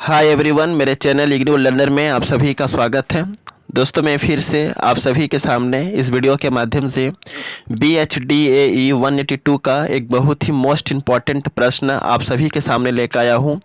Hi everyone, मेरे channel IGNOU learner में आप सभी का स्वागत है। दोस्तों, मैं फिर से आप सभी के सामने इस वीडियो के माध्यम से BHDAE 182 का एक बहुत ही मोस्ट इम्पॉर्टेंट प्रश्न आप सभी के सामने लेकर आया हूं।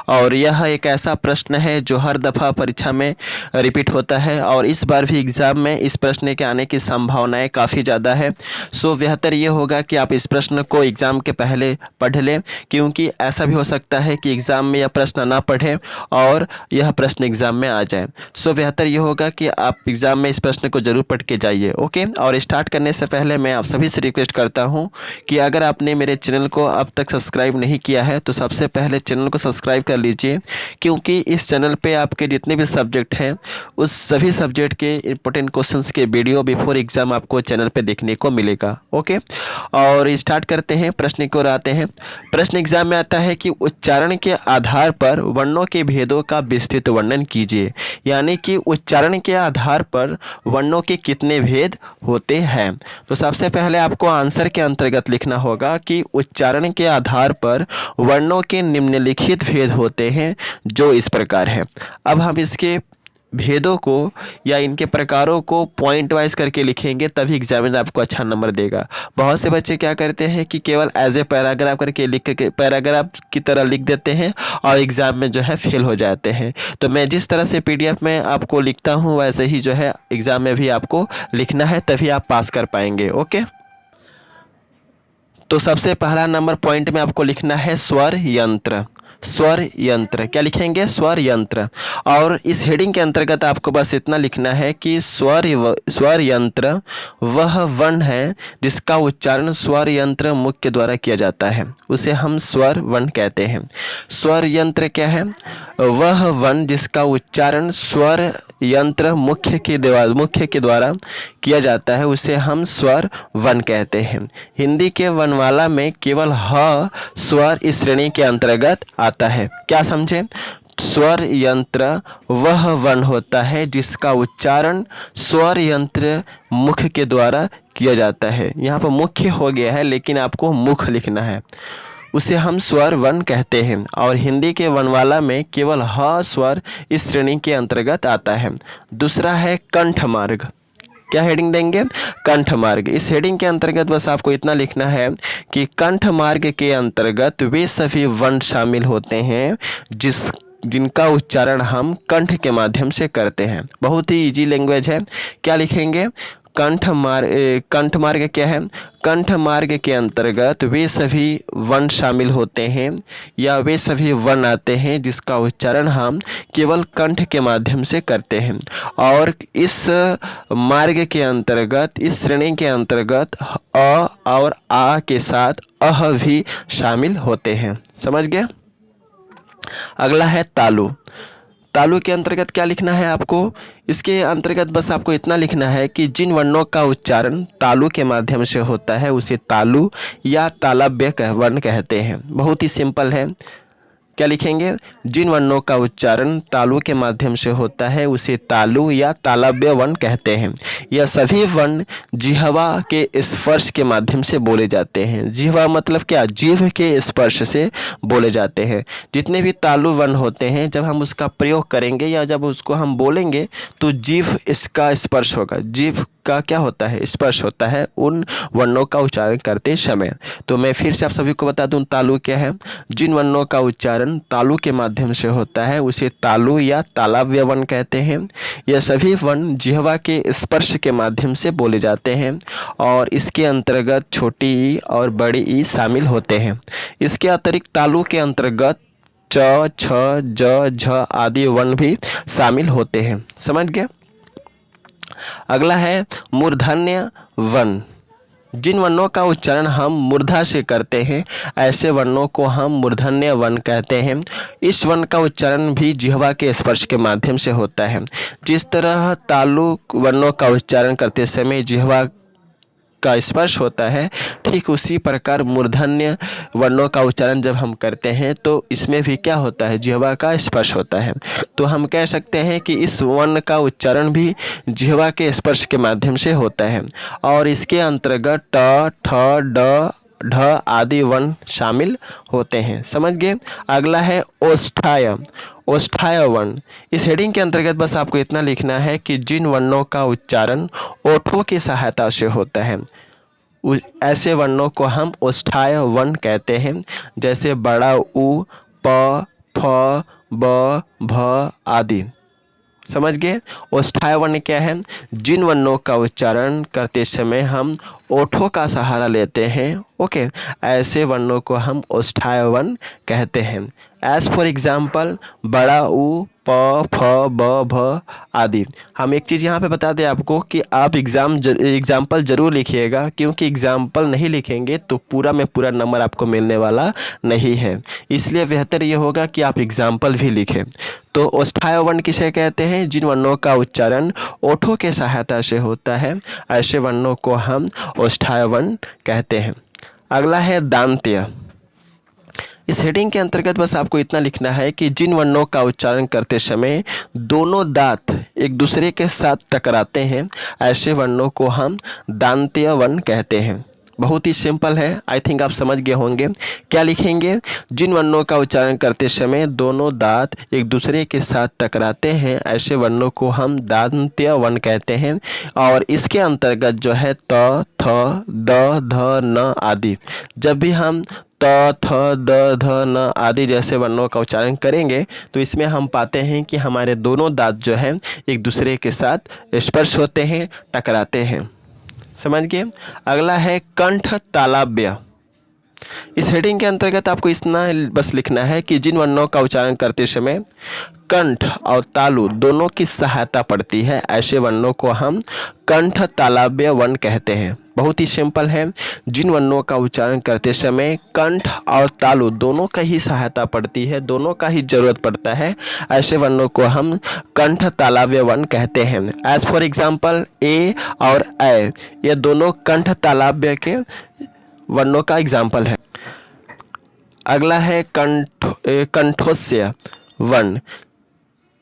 और यह एक ऐसा प्रश्न है जो हर दफ़ा परीक्षा में रिपीट होता है और इस बार भी एग्ज़ाम में इस प्रश्न के आने की संभावनाएं काफ़ी ज़्यादा है। सो बेहतर ये होगा कि आप इस प्रश्न को एग्ज़ाम के पहले पढ़ लें, क्योंकि ऐसा भी हो सकता है कि एग्ज़ाम में यह प्रश्न ना पढ़ें और यह प्रश्न एग्ज़ाम में आ जाए। सो बेहतर ये होगा कि आप एग्ज़ाम में इस प्रश्न को ज़रूर पढ़ के जाइए। ओके, और स्टार्ट करने से पहले मैं आप सभी से रिक्वेस्ट करता हूं कि अगर आपने मेरे चैनल को अब तक सब्सक्राइब नहीं किया है तो सबसे पहले चैनल को सब्सक्राइब कर लीजिए, क्योंकि इस चैनल पे आपके जितने भी सब्जेक्ट हैं उस सभी सब्जेक्ट के इंपॉर्टेंट क्वेश्चंस के वीडियो बिफोर एग्ज़ाम आपको चैनल पे देखने को मिलेगा। ओके, और स्टार्ट करते हैं, प्रश्न की ओर आते हैं। प्रश्न एग्ज़ाम में आता है कि उच्चारण के आधार पर वर्णों के भेदों का विस्तृत वर्णन कीजिए। यानी कि उच्चारण के आधार पर वर्णों के कितने भेद होते हैं। तो सबसे पहले आपको आंसर के अंतर्गत लिखना होगा कि उच्चारण के आधार पर वर्णों के निम्नलिखित भेद होते हैं जो इस प्रकार है। अब हम इसके भेदों को या इनके प्रकारों को पॉइंट वाइज करके लिखेंगे, तभी एग्जामिनर आपको अच्छा नंबर देगा। बहुत से बच्चे क्या करते हैं कि केवल एज ए पैराग्राफ करके लिख के पैराग्राफ की तरह लिख देते हैं और एग्ज़ाम में जो है फेल हो जाते हैं। तो मैं जिस तरह से PDF में आपको लिखता हूँ वैसे ही जो है एग्ज़ाम में भी आपको लिखना है, तभी आप पास कर पाएंगे। ओके, तो सबसे पहला नंबर पॉइंट में आपको लिखना है स्वर यंत्र। स्वर यंत्र क्या स्वर यंत्र। और इस हेडिंग के अंतर्गत आपको बस इतना लिखना है कि स्वर यंत्र वह वर्ण है जिसका उच्चारण स्वर यंत्र मुख के द्वारा किया जाता है, उसे हम स्वर वर्ण कहते हैं। स्वर यंत्र क्या है? वह वर्ण जिसका उच्चारण स्वर यंत्र मुख्य के द्वारा किया जाता है, उसे हम स्वर वर्ण कहते हैं। हिंदी के वर्णमाला में केवल ह स्वर इस श्रेणी के अंतर्गत आता है। क्या समझे? स्वर यंत्र वह वर्ण होता है जिसका उच्चारण स्वर यंत्र मुख के द्वारा किया जाता है। यहाँ पर मुख्य हो गया है लेकिन आपको मुख लिखना है, उसे हम स्वर वर्ण कहते हैं। और हिंदी के वर्णमाला में केवल ह स्वर इस श्रेणी के अंतर्गत आता है। दूसरा है कंठ मार्ग। क्या हेडिंग देंगे? कंठ मार्ग। इस हेडिंग के अंतर्गत बस आपको इतना लिखना है कि कंठ मार्ग के अंतर्गत वे सभी वर्ण शामिल होते हैं जिनका उच्चारण हम कंठ के माध्यम से करते हैं। बहुत ही इजी लैंग्वेज है। क्या लिखेंगे? कंठ मार्ग क्या है? कंठ मार्ग के अंतर्गत वे सभी वर्ण शामिल होते हैं या वे सभी वर्ण आते हैं जिसका उच्चारण हम केवल कंठ के माध्यम से करते हैं। और इस मार्ग के अंतर्गत, इस श्रेणी के अंतर्गत अ और आ के साथ अह भी शामिल होते हैं। समझ गए? अगला है तालु। तालु के अंतर्गत क्या लिखना है आपको? इसके अंतर्गत बस आपको इतना लिखना है कि जिन वर्णों का उच्चारण तालु के माध्यम से होता है उसे तालु या तालव्य वर्ण कहते हैं। बहुत ही सिंपल है। क्या लिखेंगे? जिन वर्णों का उच्चारण तालु के माध्यम से होता है उसे तालु या तालव्य वर्ण कहते हैं। यह सभी वर्ण जिह्वा के स्पर्श के माध्यम से बोले जाते हैं। जिह्वा मतलब क्या? जीभ के स्पर्श से बोले जाते हैं। जितने भी तालु वर्ण होते हैं, जब हम उसका प्रयोग करेंगे या जब उसको हम बोलेंगे तो जीभ इसका स्पर्श होगा। जीभ का क्या होता है? स्पर्श होता है उन वर्णों का उच्चारण करते समय। तो मैं फिर से आप सभी को बता दूं, तालु क्या है? जिन वर्णों का उच्चारण तालु के माध्यम से होता है उसे तालु या तालव्य वर्ण कहते हैं। यह सभी वर्ण जिह्वा के स्पर्श के माध्यम से बोले जाते हैं और इसके अंतर्गत छोटी ई और बड़ी ई शामिल होते हैं। इसके अतिरिक्त तालु के अंतर्गत च, छ, ज, झ आदि वर्ण भी शामिल होते हैं। समझ गए? अगला है मूर्धन्य वर्ण। जिन वर्णों का उच्चारण हम मूर्धा से करते हैं ऐसे वर्णों को हम मूर्धन्य वर्ण कहते हैं। इस वर्ण का उच्चारण भी जिह्वा के स्पर्श के माध्यम से होता है। जिस तरह तालु वर्णों का उच्चारण करते समय जिह्वा का स्पर्श होता है, ठीक उसी प्रकार मूर्धन्य वर्णों का उच्चारण जब हम करते हैं तो इसमें भी क्या होता है? जिह्वा का स्पर्श होता है। तो हम कह सकते हैं कि इस वर्ण का उच्चारण भी जिह्वा के स्पर्श के माध्यम से होता है। और इसके अंतर्गत ट, ठ, ड ढ आदि वर्ण शामिल होते हैं। समझ गए। अगला है ओष्ठाय। ओष्ठाय वर्ण, इस हेडिंग के अंतर्गत बस आपको इतना लिखना है कि जिन वर्णों का उच्चारण ओठों की सहायता से होता है ऐसे वर्णों को हम ओष्ठाय वर्ण कहते हैं। जैसे बड़ा उ, प, फ, ब, भ आदि। समझ गए। ओष्ठाय वर्ण क्या है? जिन वर्णों का उच्चारण करते समय हम ओठों का सहारा लेते हैं, ओके, ऐसे वर्णों को हम ओष्ठाय वर्ण कहते हैं। एज फॉर एग्जाम्पल बड़ा उ, प, फ, ब, भ आदि। हम एक चीज़ यहाँ पे बता दें आपको कि आप एग्जाम्पल जरूर लिखिएगा, क्योंकि एग्जाम्पल नहीं लिखेंगे तो पूरा में पूरा नंबर आपको मिलने वाला नहीं है। इसलिए बेहतर ये होगा कि आप एग्जाम्पल भी लिखें। तो ओष्ठाय वर्ण किसे कहते हैं? जिन वर्णों का उच्चारण ओठों के सहायता से होता है ऐसे वर्णों को हम ओष्ठाय वर्ण कहते हैं। अगला है दांत्य। इस हेडिंग के अंतर्गत बस आपको इतना लिखना है कि जिन वर्णों का उच्चारण करते समय दोनों दांत एक दूसरे के साथ टकराते हैं ऐसे वर्णों को हम दांत्य वर्ण कहते हैं। बहुत ही सिंपल है, आई थिंक आप समझ गए होंगे। क्या लिखेंगे? जिन वर्णों का उच्चारण करते समय दोनों दांत एक दूसरे के साथ टकराते हैं ऐसे वर्णों को हम दांत्य वर्ण कहते हैं। और इसके अंतर्गत जो है त, थ, द, ध, न आदि, जब भी हम त, थ, द, ध, न आदि जैसे वर्णों का उच्चारण करेंगे तो इसमें हम पाते हैं कि हमारे दोनों दांत जो हैं एक दूसरे के साथ स्पर्श होते हैं, टकराते हैं। समझ गए। अगला है कंठ तालव्य। इस हेडिंग के अंतर्गत आपको इतना बस लिखना है कि जिन वर्णों का उच्चारण करते समय कंठ और तालु दोनों की सहायता पड़ती है ऐसे वर्णों को हम कंठ तालव्य वर्ण कहते हैं। बहुत ही सिंपल है। जिन वर्णों का उच्चारण करते समय कंठ और तालु दोनों का ही सहायता पड़ती है, दोनों का ही जरूरत पड़ता है, ऐसे वर्णों को हम कंठ तालव्य वर्ण कहते हैं। एज फॉर एग्जाम्पल ए और ऐ, ये दोनों कंठ तालव्य के वर्णों का एग्जाम्पल है। अगला है कंठोस्य वर्ण।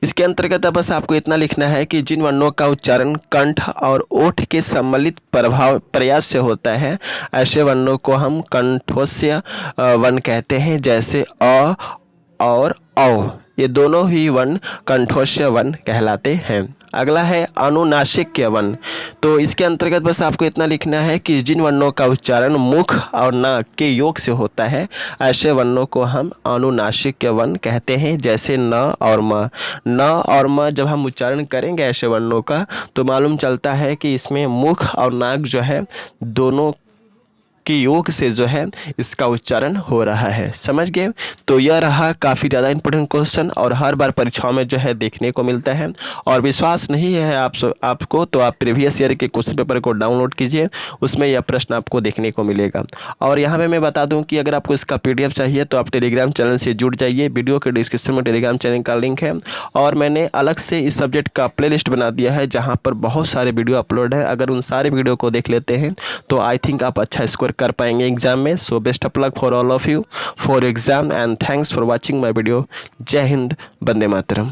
इसके अंतर्गत बस आपको इतना लिखना है कि जिन वर्णों का उच्चारण कंठ और ओठ के सम्मिलित प्रयास से होता है ऐसे वर्णों को हम कंठोस्य वर्ण कहते हैं। जैसे अ और औ, ये दोनों ही वर्ण कंठोस्य वर्ण कहलाते हैं। अगला है अनुनासिक वर्ण। तो इसके अंतर्गत बस आपको इतना लिखना है कि जिन वर्णों का उच्चारण मुख और नाक के योग से होता है ऐसे वर्णों को हम अनुनासिक वर्ण कहते हैं। जैसे न और म। न और म जब हम उच्चारण करेंगे ऐसे वर्णों का तो मालूम चलता है कि इसमें मुख और नाक जो है दोनों के योग से जो है इसका उच्चारण हो रहा है। समझ गए। तो यह रहा काफ़ी ज़्यादा इंपॉर्टेंट क्वेश्चन और हर बार परीक्षाओं में जो है देखने को मिलता है। और विश्वास नहीं है आपको तो आप प्रीवियस ईयर के क्वेश्चन पेपर को डाउनलोड कीजिए, उसमें यह प्रश्न आपको देखने को मिलेगा। और यहाँ पे मैं बता दूँ कि अगर आपको इसका PDF चाहिए तो आप टेलीग्राम चैनल से जुड़ जाइए। वीडियो के डिस्क्रिप्शन में टेलीग्राम चैनल का लिंक है और मैंने अलग से इस सब्जेक्ट का प्लेलिस्ट बना दिया है जहाँ पर बहुत सारे वीडियो अपलोड है। अगर उन सारे वीडियो को देख लेते हैं तो आई थिंक आप अच्छा स्कोर कर पाएंगे एग्जाम में। So best of luck for all of you for exam and thanks for watching my video. जय हिंद, वंदे मातरम।